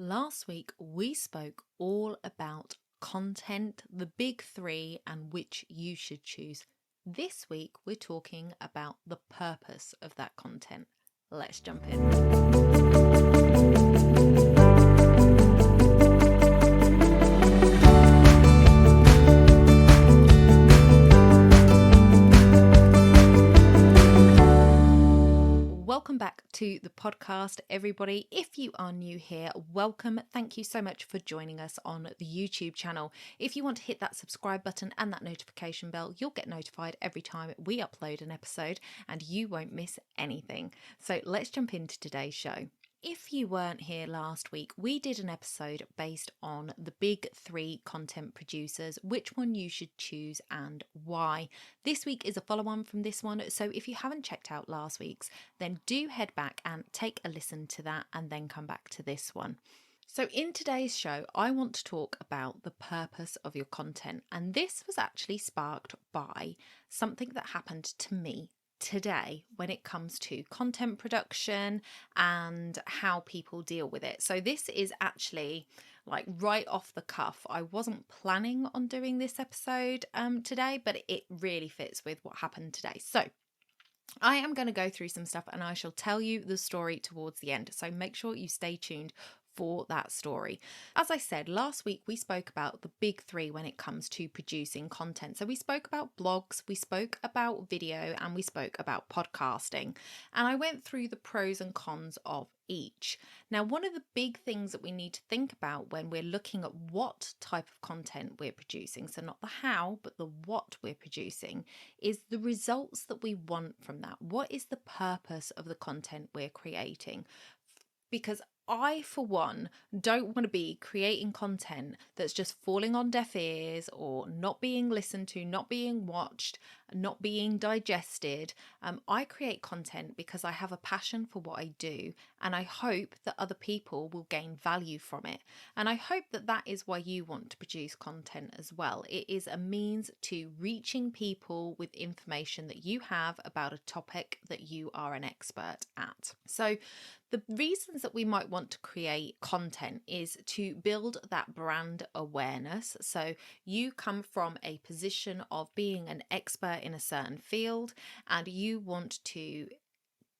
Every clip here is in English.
Last week, we spoke all about content, the big three, and which you should choose. This week, we're talking about the purpose of that content. Let's jump in. Welcome back to the podcast, everybody. If you are new here, welcome. Thank you so much for joining us on the YouTube channel. If you want to hit that subscribe button and that notification bell, you'll get notified every time we upload an episode and you won't miss anything. So let's jump into today's show. If you weren't here last week, we did an episode based on the big three content producers, which one you should choose and why. This week is a follow-on from this one, so if you haven't checked out last week's, then do head back and take a listen to that and then come back to this one. So in today's show, I want to talk about the purpose of your content, and this was actually sparked by something that happened to me today when it comes to content production and how people deal with it. So this is actually like right off the cuff. I wasn't planning on doing this episode today, but it really fits with what happened today. So I am going to go through some stuff and I shall tell you the story towards the end. So make sure you stay tuned for that story. As I said, last week we spoke about the big three when it comes to producing content. So we spoke about blogs, we spoke about video, and we spoke about podcasting. And I went through the pros and cons of each. Now, one of the big things that we need to think about when we're looking at what type of content we're producing, so not the how, but the what we're producing, is the results that we want from that. What is the purpose of the content we're creating? Because I, for one, don't want to be creating content that's just falling on deaf ears or not being listened to, not being watched, not being digested. I create content because I have a passion for what I do, and I hope that other people will gain value from it. And I hope that that is why you want to produce content as well. It is a means to reaching people with information that you have about a topic that you are an expert at. So the reasons that we might want to create content is to build that brand awareness. So you come from a position of being an expert in a certain field and you want to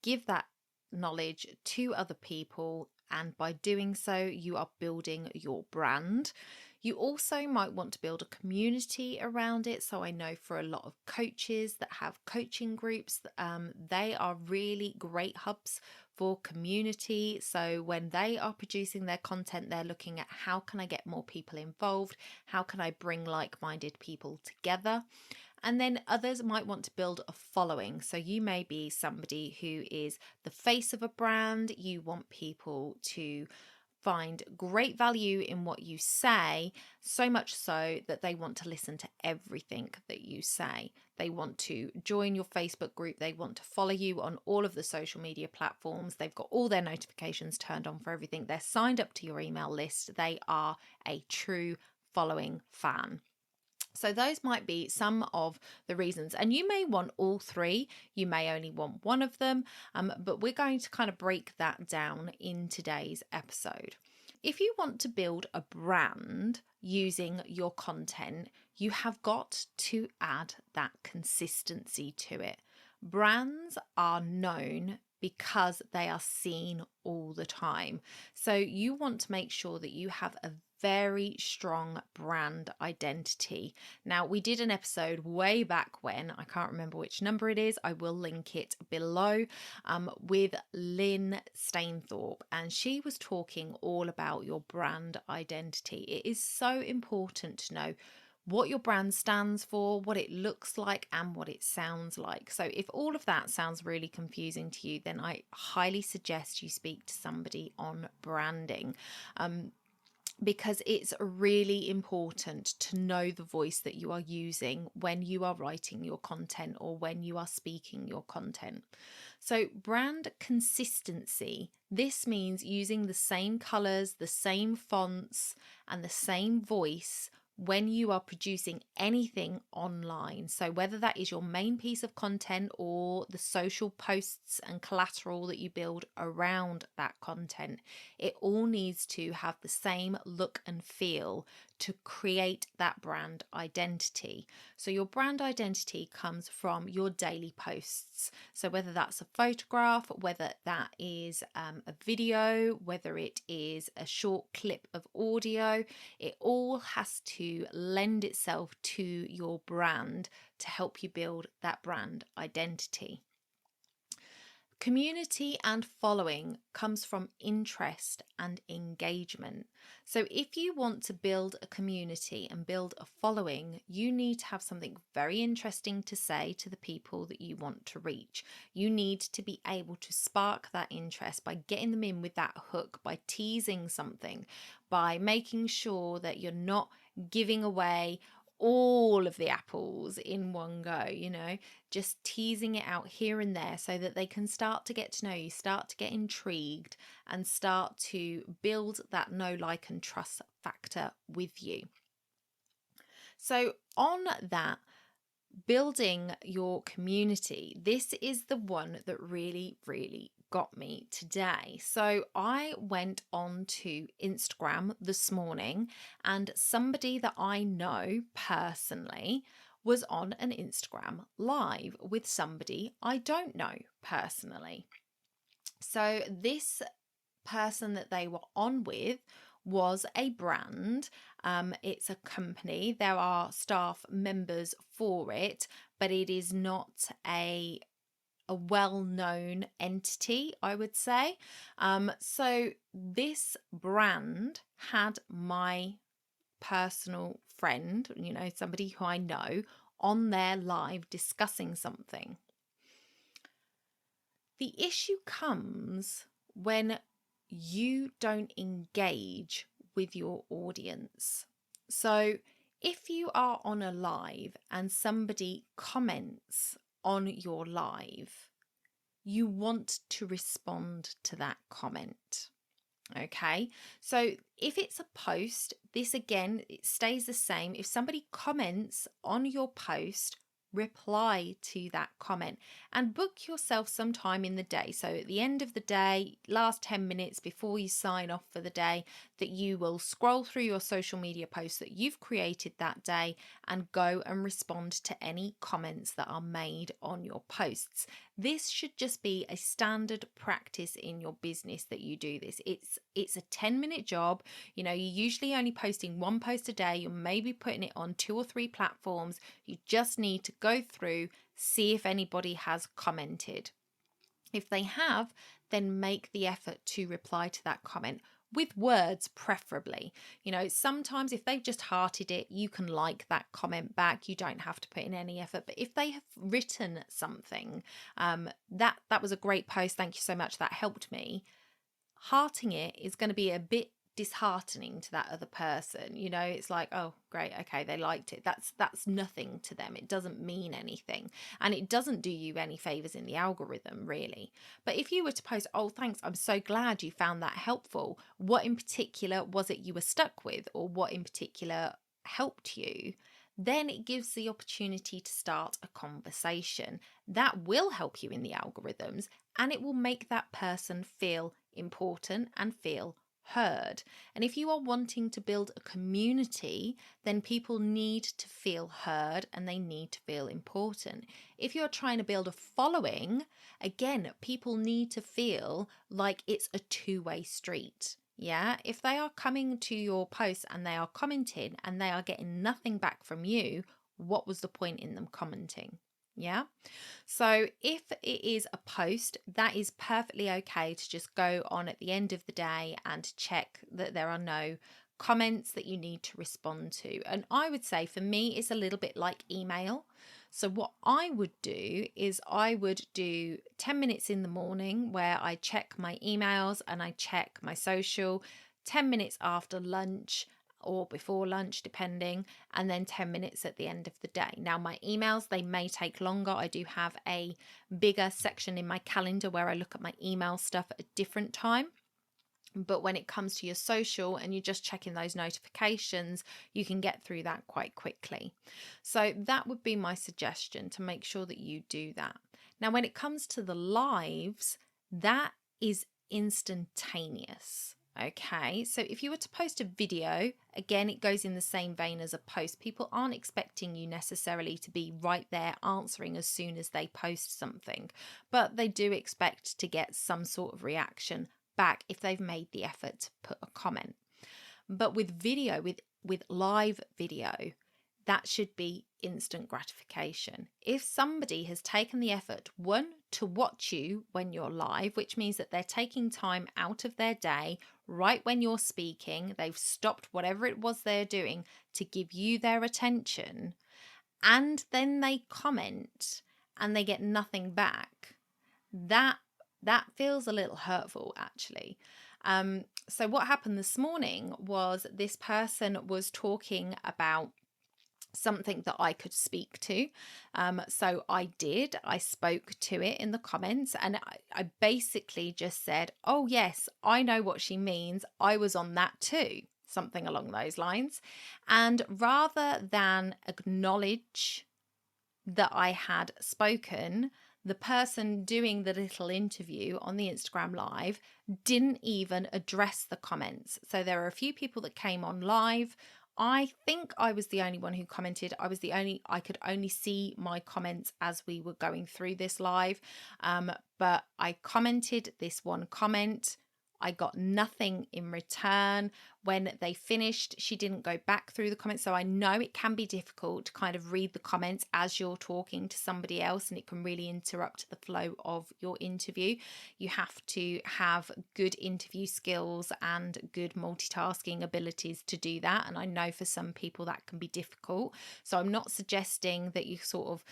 give that knowledge to other people. And by doing so, you are building your brand. You also might want to build a community around it. So I know for a lot of coaches that have coaching groups, they are really great hubs for community. So when they are producing their content, they're looking at how can I get more people involved? How can I bring like-minded people together? And then others might want to build a following. So you may be somebody who is the face of a brand. You want people to find great value in what you say, so much so that they want to listen to everything that you say. They want to join your Facebook group. They want to follow you on all of the social media platforms. They've got all their notifications turned on for everything. They're signed up to your email list. They are a true following fan. So those might be some of the reasons, and you may want all three, you may only want one of them, but we're going to kind of break that down in today's episode. If you want to build a brand using your content, you have got to add that consistency to it. Brands are known because they are seen all the time. So you want to make sure that you have a very strong brand identity. Now, we did an episode way back when, I can't remember which number it is, I will link it below, with Lynn Stainthorpe, and she was talking all about your brand identity. It is so important to know what your brand stands for, what it looks like, and what it sounds like. So if all of that sounds really confusing to you, then I highly suggest you speak to somebody on branding. Because it's really important to know the voice that you are using when you are writing your content or when you are speaking your content. So brand consistency, this means using the same colors, the same fonts, and the same voice when you are producing anything online. So whether that is your main piece of content or the social posts and collateral that you build around that content, it all needs to have the same look and feel to create that brand identity. So your brand identity comes from your daily posts. So whether that's a photograph, whether that is a video, whether it is a short clip of audio, it all has to lend itself to your brand to help you build that brand identity. Community and following comes from interest and engagement. So if you want to build a community and build a following, you need to have something very interesting to say to the people that you want to reach. You need to be able to spark that interest by getting them in with that hook, by teasing something, by making sure that you're not giving away all of the apples in one go, just teasing it out here and there so that they can start to get to know you, start to get intrigued, and start to build that know, like, and trust factor with you. So on that, building your community, this is the one that really got me today. So I went on to Instagram this morning, and somebody that I know personally was on an Instagram live with somebody I don't know personally. So this person that they were on with was a brand. It's a company. There are staff members for it, but it is not a well-known entity, I would say. So this brand had my personal friend, somebody who I know, on their live discussing something. The issue comes when you don't engage with your audience. So if you are on a live and somebody comments on your live, you want to respond to that comment. Okay, so if it's a post, this again, it stays the same. If somebody comments on your post, reply to that comment and book yourself some time in the day. So at the end of the day, last 10 minutes before you sign off for the day, that you will scroll through your social media posts that you've created that day and go and respond to any comments that are made on your posts. This should just be a standard practice in your business that you do this. It's a 10-minute job. You're usually only posting one post a day. You're maybe putting it on 2 or 3 platforms. You just need to go through, see if anybody has commented. If they have, then make the effort to reply to that comment with words, preferably. Sometimes if they've just hearted it, you can like that comment back. You don't have to put in any effort. But if they have written something, that was a great post, thank you so much, that helped me, hearting it is going to be a bit disheartening to that other person. It's like, oh great, okay, they liked it. That's nothing to them. It doesn't mean anything, and it doesn't do you any favors in the algorithm, really. But if you were to post, oh thanks, I'm so glad you found that helpful, what in particular was it you were stuck with, or what in particular helped you, then it gives the opportunity to start a conversation that will help you in the algorithms, and it will make that person feel important and feel heard. And if you are wanting to build a community, then people need to feel heard and they need to feel important. If you're trying to build a following, again, people need to feel like it's a two-way street. Yeah, if they are coming to your posts and they are commenting and they are getting nothing back from you, what was the point in them commenting? Yeah. So if it is a post, that is perfectly okay to just go on at the end of the day and check that there are no comments that you need to respond to. And I would say for me, it's a little bit like email. So what I would do is I would do 10 minutes in the morning where I check my emails and I check my social, 10 minutes after lunch or before lunch, depending, and then 10 minutes at the end of the day. Now, my emails, they may take longer. I do have a bigger section in my calendar where I look at my email stuff at a different time. But when it comes to your social and you're just checking those notifications, you can get through that quite quickly. So that would be my suggestion, to make sure that you do that. Now, when it comes to the lives, that is instantaneous. Okay, so if you were to post a video, again, it goes in the same vein as a post. People aren't expecting you necessarily to be right there answering as soon as they post something, but they do expect to get some sort of reaction back if they've made the effort to put a comment. But with video, with live video, that should be instant gratification. If somebody has taken the effort, one, to watch you when you're live, which means that they're taking time out of their day right when you're speaking, they've stopped whatever it was they're doing to give you their attention, and then they comment and they get nothing back, that feels a little hurtful, actually. So what happened this morning was this person was talking about something that I could speak to. So I spoke to it in the comments, and I basically just said, oh yes, I know what she means. I was on that too. Something along those lines. And rather than acknowledge that I had spoken, the person doing the little interview on the Instagram live didn't even address the comments. So there are a few people that came on live. I think I was the only one who commented. I could only see my comments as we were going through this live. But I commented this one comment. I got nothing in return. When they finished, she didn't go back through the comments. So I know it can be difficult to kind of read the comments as you're talking to somebody else, and it can really interrupt the flow of your interview. You have to have good interview skills and good multitasking abilities to do that. And I know for some people that can be difficult. So I'm not suggesting that you sort of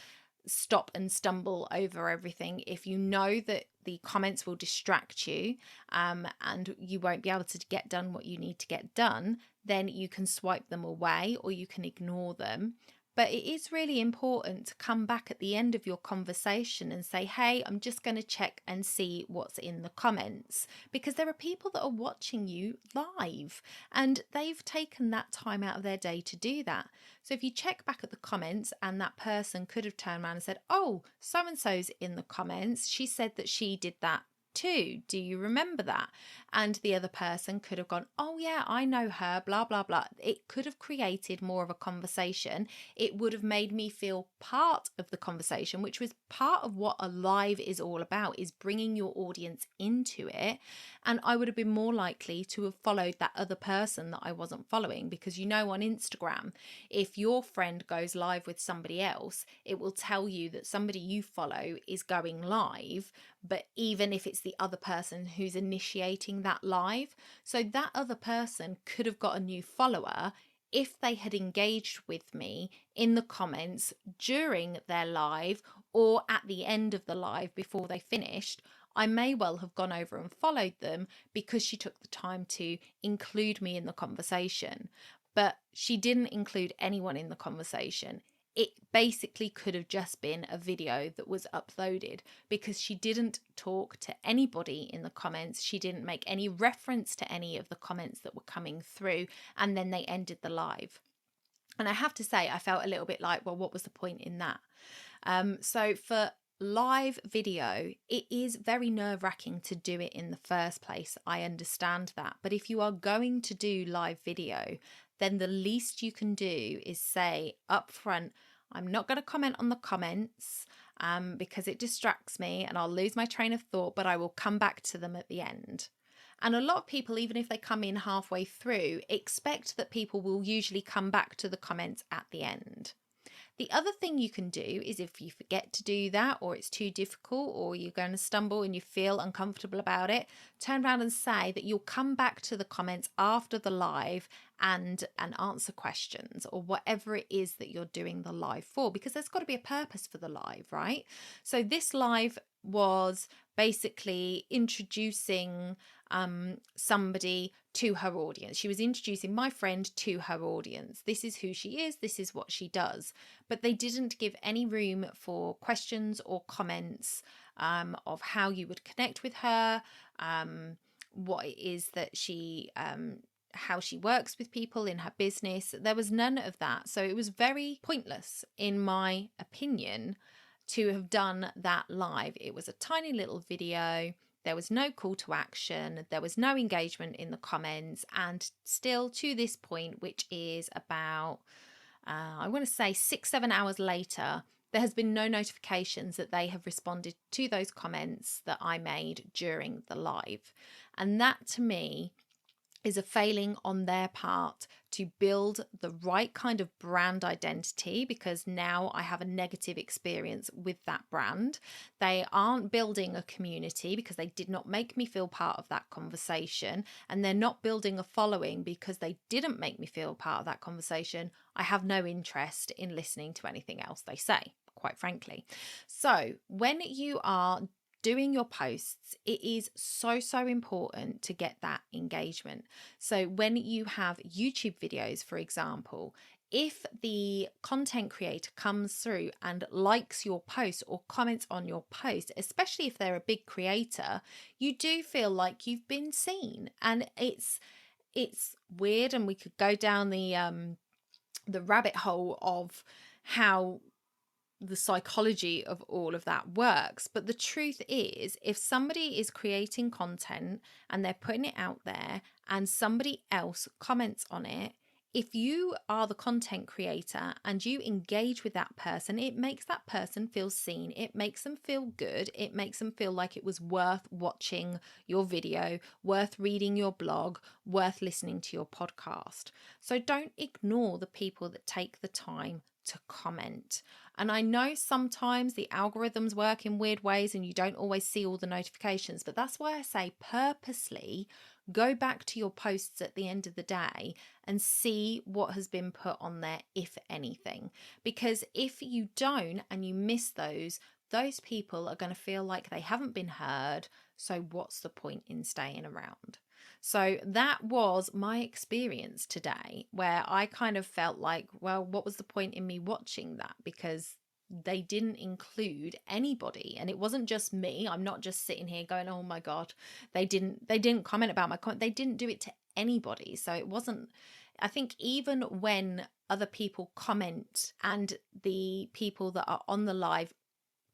stop and stumble over everything. If you know that the comments will distract you and you won't be able to get done what you need to get done, then you can swipe them away or you can ignore them. But it is really important to come back at the end of your conversation and say, hey, I'm just going to check and see what's in the comments, because there are people that are watching you live and they've taken that time out of their day to do that. So if you check back at the comments and that person could have turned around and said, oh, so-and-so's in the comments, she said that she did that too. Do you remember that? And the other person could have gone, oh yeah, I know her, blah, blah, blah. It could have created more of a conversation. It would have made me feel part of the conversation, which was part of what a live is all about, is bringing your audience into it. And I would have been more likely to have followed that other person that I wasn't following, because on Instagram, if your friend goes live with somebody else, it will tell you that somebody you follow is going live, but even if it's the other person who's initiating that live. So that other person could have got a new follower if they had engaged with me in the comments during their live or at the end of the live before they finished. I may well have gone over and followed them because she took the time to include me in the conversation. But she didn't include anyone in the conversation. It basically could have just been a video that was uploaded, because she didn't talk to anybody in the comments. She didn't make any reference to any of the comments that were coming through, and then they ended the live. And I have to say, I felt a little bit like, well, what was the point in that? So for live video, it is very nerve-wracking to do it in the first place. I understand that. But if you are going to do live video, then the least you can do is say up front, I'm not going to comment on the comments because it distracts me and I'll lose my train of thought, but I will come back to them at the end. And a lot of people, even if they come in halfway through, expect that people will usually come back to the comments at the end. The other thing you can do is, if you forget to do that, or it's too difficult, or you're going to stumble and you feel uncomfortable about it, turn around and say that you'll come back to the comments after the live and answer questions, or whatever it is that you're doing the live for, because there's got to be a purpose for the live, right? So this live was basically introducing somebody to her audience. She was introducing my friend to her audience. This is who she is, this is what she does. But they didn't give any room for questions or comments of how you would connect with her, what it is that she how she works with people in her business. There was none of that. So it was very pointless, in my opinion, to have done that live. It was a tiny little video. There was no call to action. There was no engagement in the comments. And still to this point, which is about, I want to say 6-7 hours later, there has been no notifications that they have responded to those comments that I made during the live. And that to me is a failing on their part to build the right kind of brand identity, because now I have a negative experience with that brand. They aren't building a community because they did not make me feel part of that conversation, and they're not building a following because they didn't make me feel part of that conversation. I have no interest in listening to anything else they say, quite frankly. So when you are doing your posts, it is so important to get that engagement. So when you have YouTube videos, for example, if the content creator comes through and likes your post or comments on your post, especially if they're a big creator, you do feel like you've been seen. And it's weird, and we could go down the rabbit hole of how the psychology of all of that works. But the truth is, if somebody is creating content and they're putting it out there and somebody else comments on it, if you are the content creator and you engage with that person, it makes that person feel seen. It makes them feel good. It makes them feel like it was worth watching your video, worth reading your blog, worth listening to your podcast. So don't ignore the people that take the time to comment. And I know sometimes the algorithms work in weird ways and you don't always see all the notifications, but that's why I say purposely go back to your posts at the end of the day and see what has been put on there, if anything. Because if you don't and you miss those people are going to feel like they haven't been heard. So what's the point in staying around? So that was my experience today, where I kind of felt like, well, what was the point in me watching that? Because they didn't include anybody, and it wasn't just me. I'm not just sitting here going, oh my God, they didn't comment about my comment. They didn't do it to anybody. So it wasn't, I think even when other people comment and the people that are on the live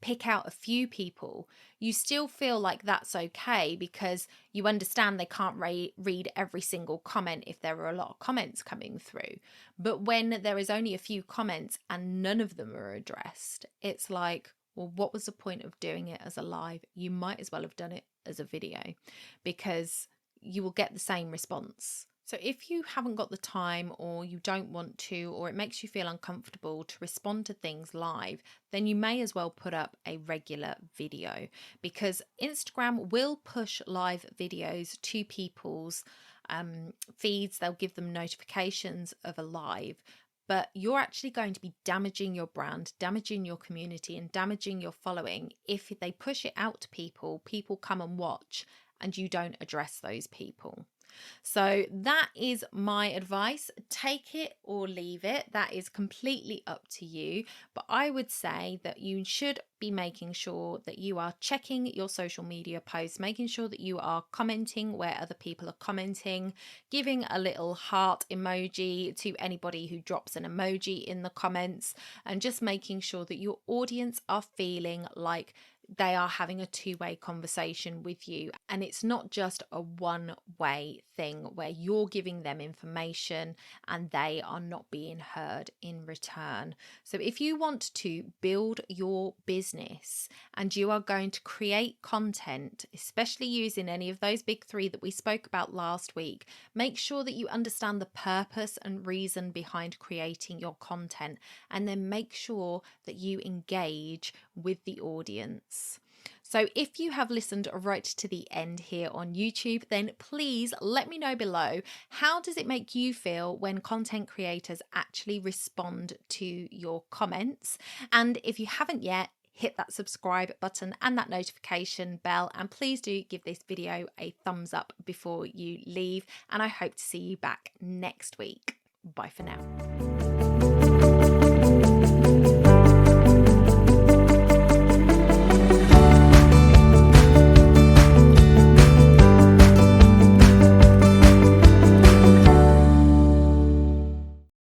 pick out a few people, you still feel like that's okay, because you understand they can't read every single comment if there are a lot of comments coming through. But when there is only a few comments and none of them are addressed, it's like, well, what was the point of doing it as a live? You might as well have done it as a video, because you will get the same response. So if you haven't got the time, or you don't want to, or it makes you feel uncomfortable to respond to things live, then you may as well put up a regular video, because Instagram will push live videos to people's feeds. They'll give them notifications of a live, but you're actually going to be damaging your brand, damaging your community, and damaging your following if they push it out to people, people come and watch, and you don't address those people. So that is my advice. Take it or leave it. That is completely up to you. But I would say that you should be making sure that you are checking your social media posts, making sure that you are commenting where other people are commenting, giving a little heart emoji to anybody who drops an emoji in the comments, and just making sure that your audience are feeling like they are having a two-way conversation with you, and it's not just a one-way thing where you're giving them information and they are not being heard in return. So if you want to build your business and you are going to create content, especially using any of those big three that we spoke about last week, make sure that you understand the purpose and reason behind creating your content, and then make sure that you engage with the audience. So if you have listened right to the end here on YouTube, then please let me know below, how does it make you feel when content creators actually respond to your comments? And if you haven't yet, hit that subscribe button and that notification bell, and please do give this video a thumbs up before you leave, and I hope to see you back next week. Bye for now.